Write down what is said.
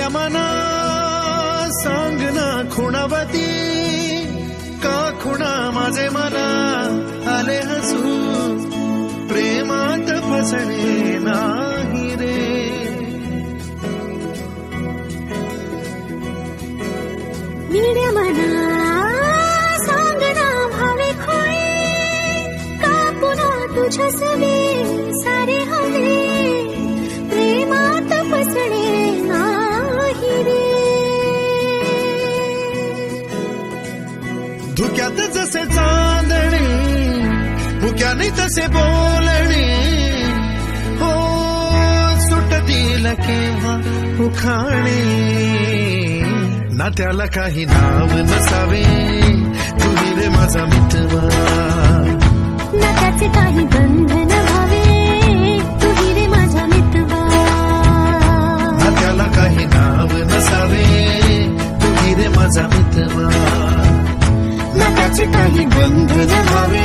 निड्या मना सांग ना खुणावती का खुणा माझे मला आले हसू प्रेमात फसणे नाही रे निड्या मना सांग ना भावे खोळे का पुन्हा तुझ्या सवे सारे हवे प्रेमात फसणे नाही रे धुक्यात जसे चांदणे भुक्याने तसे बोलणे हो सुटतील केव्हा उखाणे ना त्याला काही नाव नसावे तुही रे माझा मित्रवा ना त्याचे काही बंधन व्हावे तुही रे माझा मित्रवा ना त्याला काही नाव नसावे तुही रे माझा मित्रवा ना त्याचे काही बंधन व्हावे